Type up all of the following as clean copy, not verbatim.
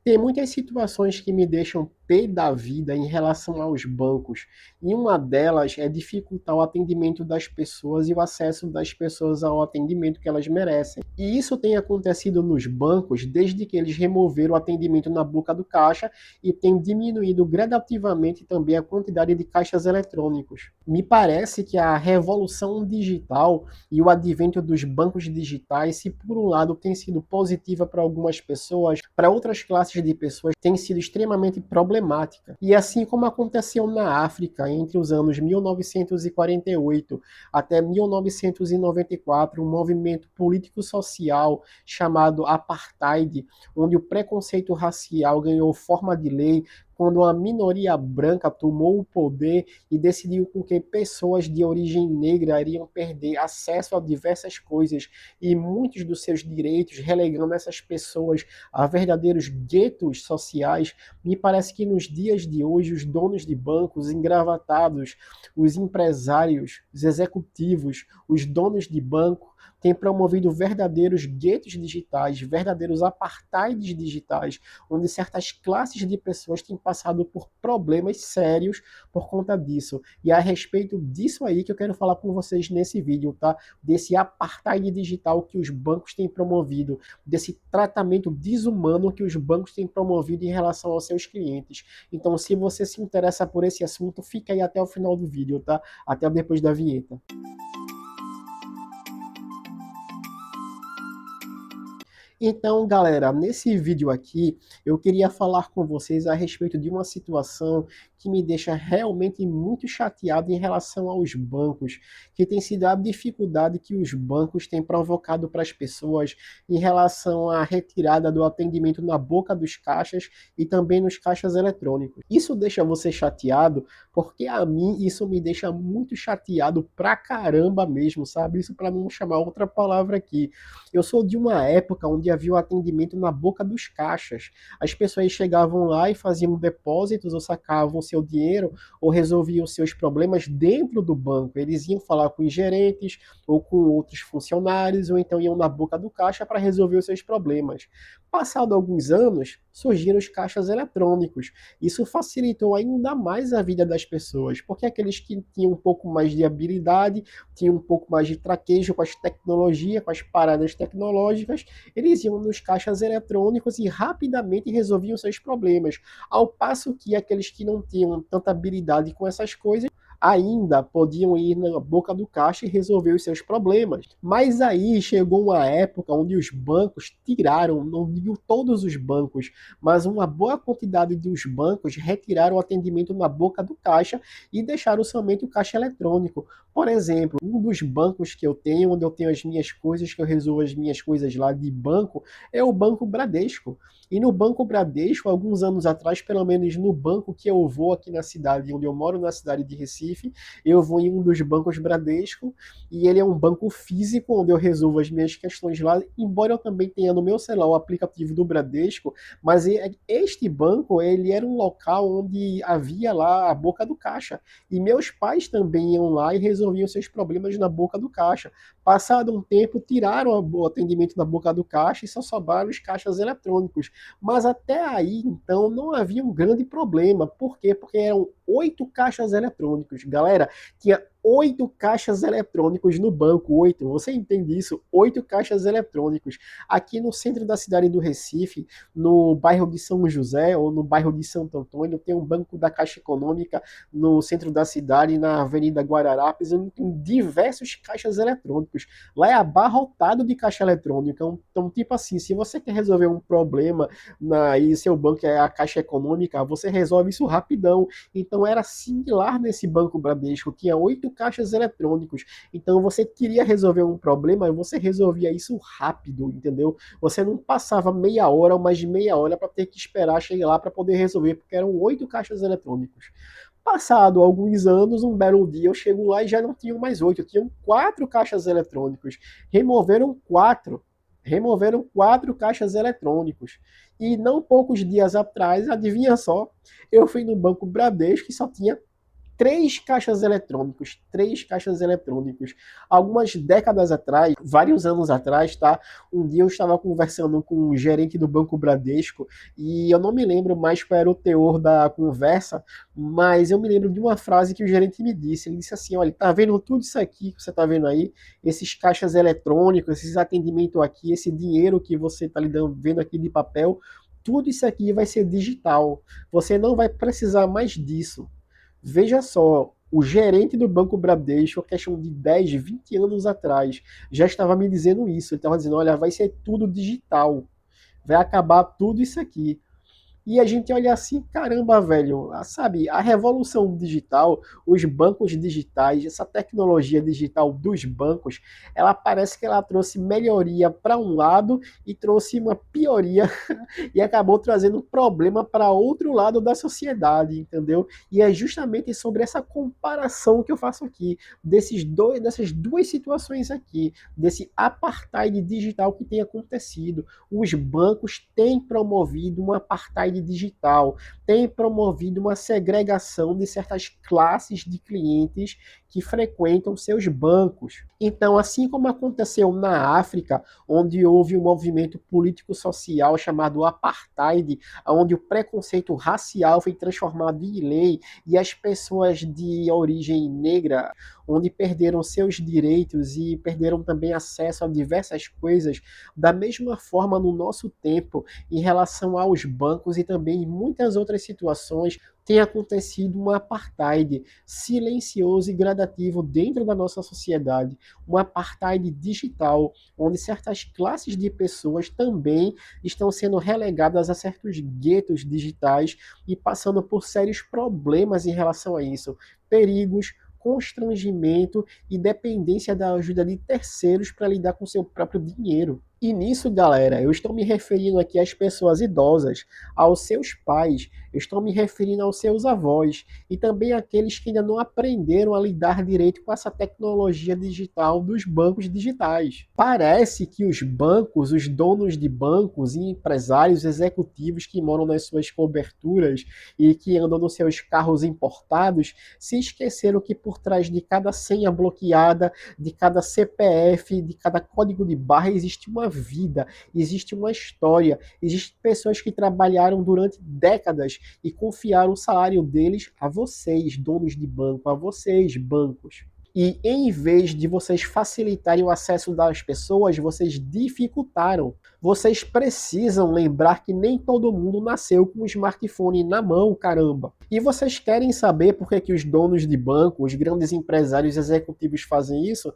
Tem muitas situações que me deixam pé da vida em relação aos bancos, e uma delas é dificultar o atendimento das pessoas e o acesso das pessoas ao atendimento que elas merecem. E isso tem acontecido nos bancos desde que eles removeram o atendimento na boca do caixa e tem diminuído gradativamente também a quantidade de caixas eletrônicos. Me parece que a revolução digital e o advento dos bancos digitais, se por um lado tem sido positiva para algumas pessoas, para outras classes de pessoas tem sido extremamente problemática. E assim como aconteceu na África entre os anos 1948 até 1994, um movimento político-social chamado Apartheid, onde o preconceito racial ganhou forma de lei, quando uma minoria branca tomou o poder e decidiu com que pessoas de origem negra iriam perder acesso a diversas coisas e muitos dos seus direitos, relegando essas pessoas a verdadeiros guetos sociais. Me parece que nos dias de hoje os donos de bancos, os engravatados, os empresários, os executivos, os donos de banco têm promovido verdadeiros guetos digitais, verdadeiros apartheids digitais, onde certas classes de pessoas têm passado por problemas sérios por conta disso. E é a respeito disso aí que eu quero falar com vocês nesse vídeo, tá? Desse apartheid digital que os bancos têm promovido, desse tratamento desumano que os bancos têm promovido em relação aos seus clientes. Então, se você se interessa por esse assunto, fica aí até o final do vídeo, tá? Até depois da vinheta. Então, galera, nesse vídeo aqui, eu queria falar com vocês a respeito de uma situação que me deixa realmente muito chateado em relação aos bancos, que tem sido a dificuldade que os bancos têm provocado para as pessoas em relação à retirada do atendimento na boca dos caixas e também nos caixas eletrônicos. Isso deixa você chateado, porque a mim isso me deixa muito chateado pra caramba mesmo, sabe? Isso para não chamar outra palavra aqui. Eu sou de uma época onde havia o atendimento na boca dos caixas. As pessoas chegavam lá e faziam depósitos ou sacavam seu dinheiro ou resolviam seus problemas dentro do banco. Eles iam falar com os gerentes ou com outros funcionários ou então iam na boca do caixa para resolver os seus problemas. Passado alguns anos, surgiram os caixas eletrônicos. Isso facilitou ainda mais a vida das pessoas, porque aqueles que tinham um pouco mais de habilidade, tinham um pouco mais de traquejo com as tecnologias, com as paradas tecnológicas, eles iam nos caixas eletrônicos e rapidamente resolviam seus problemas. Ao passo que aqueles que não tinham tanta habilidade com essas coisas ainda podiam ir na boca do caixa e resolver os seus problemas. Mas aí chegou uma época onde os bancos tiraram, não digo todos os bancos, mas uma boa quantidade dos bancos retiraram o atendimento na boca do caixa e deixaram somente o caixa eletrônico. Por exemplo, um dos bancos que eu tenho, onde eu tenho as minhas coisas, que eu resolvo as minhas coisas lá de banco, é o Banco Bradesco. E no Banco Bradesco, alguns anos atrás, pelo menos no banco que eu vou aqui na cidade, onde eu moro, na cidade de Recife, eu vou em um dos bancos Bradesco, e ele é um banco físico, onde eu resolvo as minhas questões lá, embora eu também tenha no meu celular o aplicativo do Bradesco, mas este banco, ele era um local onde havia lá a boca do caixa, e meus pais também iam lá e resolviam seus problemas na boca do caixa. Passado um tempo, tiraram o atendimento na boca do caixa e só sobraram os caixas eletrônicos. Mas até aí, então, não havia um grande problema. Por quê? Porque eram 8 caixas eletrônicos. Galera, tinha 8 caixas eletrônicos no banco, 8, você entende isso? 8 caixas eletrônicos. Aqui no centro da cidade do Recife, no bairro de São José ou no bairro de Santo Antônio, tem um banco da Caixa Econômica no centro da cidade, na Avenida Guararapes, onde tem diversos caixas eletrônicos. Lá é abarrotado de caixa eletrônica. Então, tipo assim, se você quer resolver um problema e seu banco é a Caixa Econômica, você resolve isso rapidão. Então era similar nesse Banco Bradesco, tinha 8 caixas eletrônicos. Então você queria resolver um problema, você resolvia isso rápido, entendeu? Você não passava meia hora ou mais de meia hora para ter que esperar chegar lá para poder resolver, porque eram 8 caixas eletrônicos. Passado alguns anos, um belo dia, eu chego lá e já não tinham mais 8, tinham 4 caixas eletrônicos. Removeram 4 caixas eletrônicos. E não poucos dias atrás, adivinha só, eu fui no Banco Bradesco e só tinha três caixas eletrônicos. Algumas décadas atrás, vários anos atrás, tá? Um dia eu estava conversando com um gerente do Banco Bradesco e eu não me lembro mais qual era o teor da conversa, mas eu me lembro de uma frase que o gerente me disse. Ele disse assim: olha, tá vendo tudo isso aqui que você tá vendo aí? Esses caixas eletrônicos, esses atendimentos aqui, esse dinheiro que você está vendo aqui de papel, tudo isso aqui vai ser digital. Você não vai precisar mais disso. Veja só, o gerente do Banco Bradesco, questão de 10, 20 anos atrás, já estava me dizendo isso. Ele estava dizendo: olha, vai ser tudo digital. Vai acabar tudo isso aqui. E a gente olha assim, caramba, velho, sabe, a revolução digital, os bancos digitais, essa tecnologia digital dos bancos, ela parece que ela trouxe melhoria para um lado e trouxe uma pioria e acabou trazendo problema para outro lado da sociedade, entendeu? E é justamente sobre essa comparação que eu faço aqui, dessas duas situações aqui, desse apartheid digital que tem acontecido. Os bancos têm promovido um apartheid digital, têm promovido uma segregação de certas classes de clientes que frequentam seus bancos. Então, assim como aconteceu na África, onde houve um movimento político-social chamado apartheid, onde o preconceito racial foi transformado em lei e as pessoas de origem negra, onde perderam seus direitos e perderam também acesso a diversas coisas, da mesma forma no nosso tempo, em relação aos bancos e também em muitas outras situações, tem acontecido um apartheid silencioso e gradativo dentro da nossa sociedade, um apartheid digital, onde certas classes de pessoas também estão sendo relegadas a certos guetos digitais e passando por sérios problemas em relação a isso, perigos, constrangimento e dependência da ajuda de terceiros para lidar com seu próprio dinheiro. E nisso, galera, eu estou me referindo aqui às pessoas idosas, aos seus pais, eu estou me referindo aos seus avós e também àqueles que ainda não aprenderam a lidar direito com essa tecnologia digital dos bancos digitais. Parece que os bancos, os donos de bancos e empresários executivos que moram nas suas coberturas e que andam nos seus carros importados, se esqueceram que por trás de cada senha bloqueada, de cada CPF, de cada código de barra existe uma vida, existe uma história, existem pessoas que trabalharam durante décadas e confiaram o salário deles a vocês, donos de banco, a vocês, bancos. E em vez de vocês facilitarem o acesso das pessoas, vocês dificultaram. Vocês precisam lembrar que nem todo mundo nasceu com um smartphone na mão, caramba. E vocês querem saber por que os donos de banco, os grandes empresários executivos fazem isso?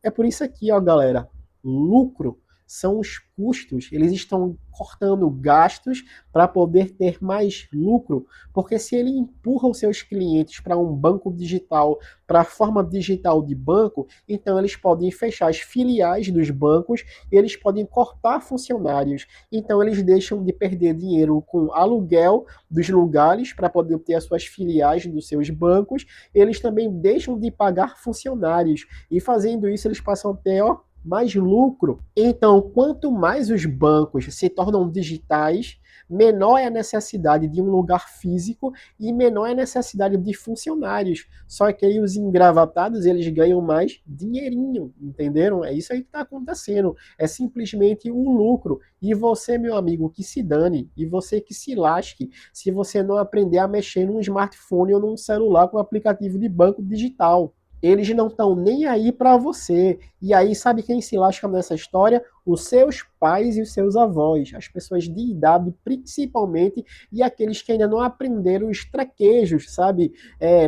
É por isso aqui, ó, galera. Lucro são os custos, eles estão cortando gastos para poder ter mais lucro, porque se ele empurra os seus clientes para um banco digital, para a forma digital de banco, então eles podem fechar as filiais dos bancos, eles podem cortar funcionários, então eles deixam de perder dinheiro com aluguel dos lugares para poder ter as suas filiais dos seus bancos, eles também deixam de pagar funcionários, e fazendo isso eles passam a ter, ó, mais lucro. Então, quanto mais os bancos se tornam digitais, menor é a necessidade de um lugar físico e menor é a necessidade de funcionários. Só que aí os engravatados, eles ganham mais dinheirinho, entenderam? É isso aí que está acontecendo. É simplesmente o lucro. E você, meu amigo, que se dane. E você que se lasque se você não aprender a mexer num smartphone ou num celular com aplicativo de banco digital. Eles não estão nem aí para você. E aí, sabe quem se lasca nessa história? Os seus pais e os seus avós, as pessoas de idade principalmente, e aqueles que ainda não aprenderam os traquejos, sabe,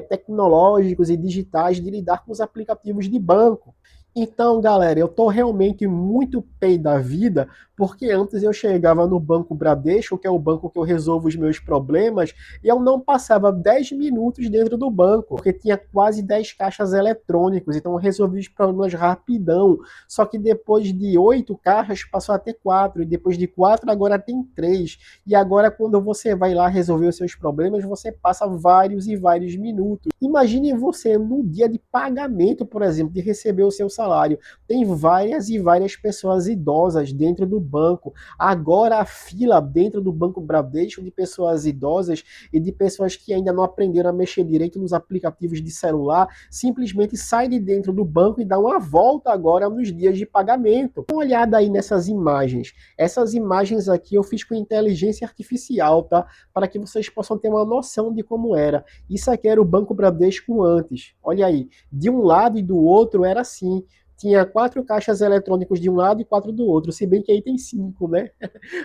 tecnológicos e digitais de lidar com os aplicativos de banco. Então, galera, eu tô realmente muito pé da vida, porque antes eu chegava no Banco Bradesco, que é o banco que eu resolvo os meus problemas, e eu não passava 10 minutos dentro do banco, porque tinha quase 10 caixas eletrônicos, então eu resolvi os problemas rapidão. Só que depois de 8 caixas passou a ter 4, e depois de 4 agora tem 3. E agora quando você vai lá resolver os seus problemas, você passa vários e vários minutos. Imagine você no dia de pagamento, por exemplo, de receber o seu salário, salário. Tem várias e várias pessoas idosas dentro do banco. Agora a fila dentro do Banco Bradesco de pessoas idosas e de pessoas que ainda não aprenderam a mexer direito nos aplicativos de celular, simplesmente sai de dentro do banco e dá uma volta agora nos dias de pagamento. Dá uma olhada aí nessas imagens. Essas imagens aqui eu fiz com inteligência artificial, tá? Para que vocês possam ter uma noção de como era. Isso aqui era o Banco Bradesco antes. Olha aí, de um lado e do outro era assim. Tinha 4 caixas eletrônicos de um lado e 4 do outro, se bem que aí tem 5, né?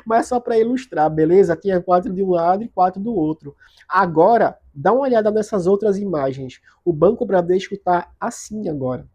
Mas só para ilustrar, beleza? Tinha 4 de um lado e 4 do outro. Agora, dá uma olhada nessas outras imagens. O Banco Bradesco está assim agora.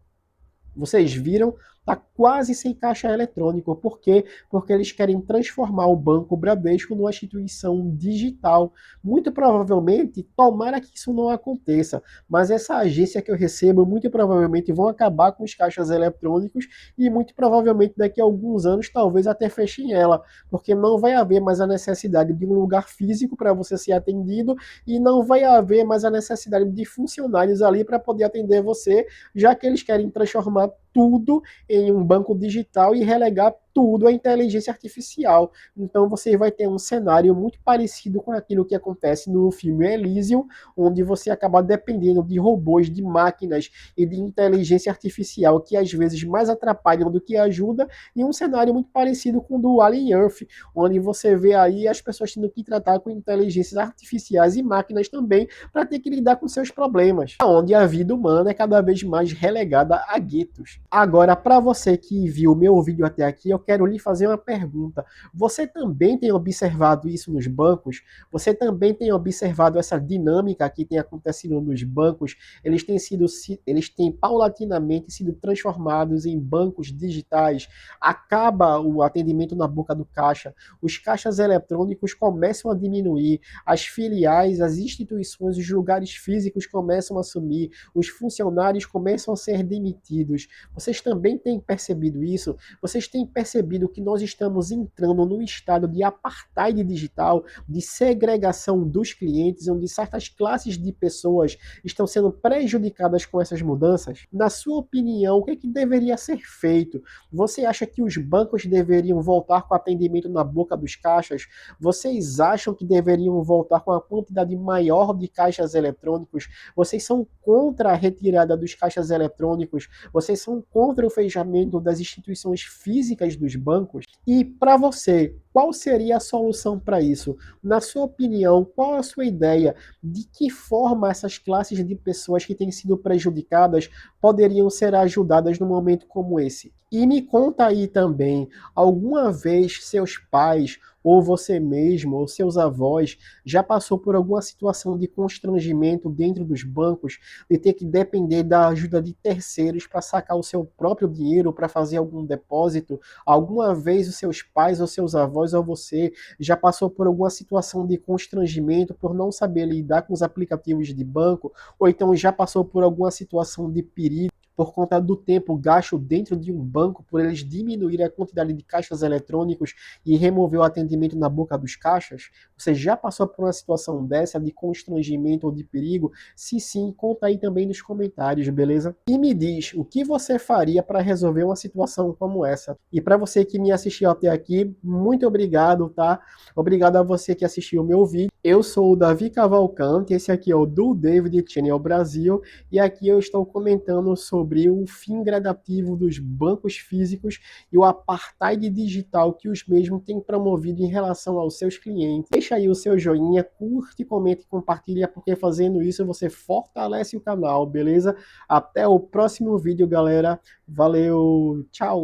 Vocês viram? Está quase sem caixa eletrônico. Por quê? Porque eles querem transformar o Banco Bradesco numa instituição digital. Muito provavelmente, tomara que isso não aconteça, mas essa agência que eu recebo, muito provavelmente vão acabar com os caixas eletrônicos e muito provavelmente daqui a alguns anos talvez até fechem ela, porque não vai haver mais a necessidade de um lugar físico para você ser atendido e não vai haver mais a necessidade de funcionários ali para poder atender você, já que eles querem transformar tudo em um banco digital e relegar tudo à inteligência artificial. Então você vai ter um cenário muito parecido com aquilo que acontece no filme Elysium, onde você acaba dependendo de robôs, de máquinas e de inteligência artificial que às vezes mais atrapalham do que ajudam, e um cenário muito parecido com o do Alien Earth, onde você vê aí as pessoas tendo que tratar com inteligências artificiais e máquinas também para ter que lidar com seus problemas, onde a vida humana é cada vez mais relegada a guetos. Agora, para você que viu o meu vídeo até aqui, eu quero lhe fazer uma pergunta. Você também tem observado isso nos bancos? Você também tem observado essa dinâmica que tem acontecido nos bancos? Eles têm paulatinamente sido transformados em bancos digitais. Acaba o atendimento na boca do caixa. Os caixas eletrônicos começam a diminuir. As filiais, as instituições, os lugares físicos começam a sumir. Os funcionários começam a ser demitidos. Vocês também têm percebido isso? Vocês têm percebido que nós estamos entrando num estado de apartheid digital, de segregação dos clientes, onde certas classes de pessoas estão sendo prejudicadas com essas mudanças? Na sua opinião, o que é que deveria ser feito? Você acha que os bancos deveriam voltar com atendimento na boca dos caixas? Vocês acham que deveriam voltar com uma quantidade maior de caixas eletrônicos? Vocês são contra a retirada dos caixas eletrônicos? Vocês são contra o fechamento das instituições físicas dos bancos? E para você, qual seria a solução para isso? Na sua opinião, qual a sua ideia? De que forma essas classes de pessoas que têm sido prejudicadas poderiam ser ajudadas num momento como esse? E me conta aí também, alguma vez seus pais, ou você mesmo, ou seus avós, já passou por alguma situação de constrangimento dentro dos bancos, de ter que depender da ajuda de terceiros para sacar o seu próprio dinheiro, para fazer algum depósito? Alguma vez os seus pais, ou seus avós, ou você, já passou por alguma situação de constrangimento por não saber lidar com os aplicativos de banco, ou então já passou por alguma situação de perigo por conta do tempo gasto dentro de um banco, por eles diminuírem a quantidade de caixas eletrônicos e remover o atendimento na boca dos caixas? Você já passou por uma situação dessa de constrangimento ou de perigo? Se sim, conta aí também nos comentários, beleza? E me diz, o que você faria para resolver uma situação como essa? E para você que me assistiu até aqui, muito obrigado, tá? Obrigado a você que assistiu o meu vídeo. Eu sou o Davi Cavalcante, esse aqui é o do David Channel Brasil, e aqui eu estou comentando sobre o fim gradativo dos bancos físicos e o apartheid digital que os mesmos têm promovido em relação aos seus clientes. Deixa aí o seu joinha, curte, comente e compartilha, porque fazendo isso você fortalece o canal, beleza? Até o próximo vídeo, galera. Valeu, tchau!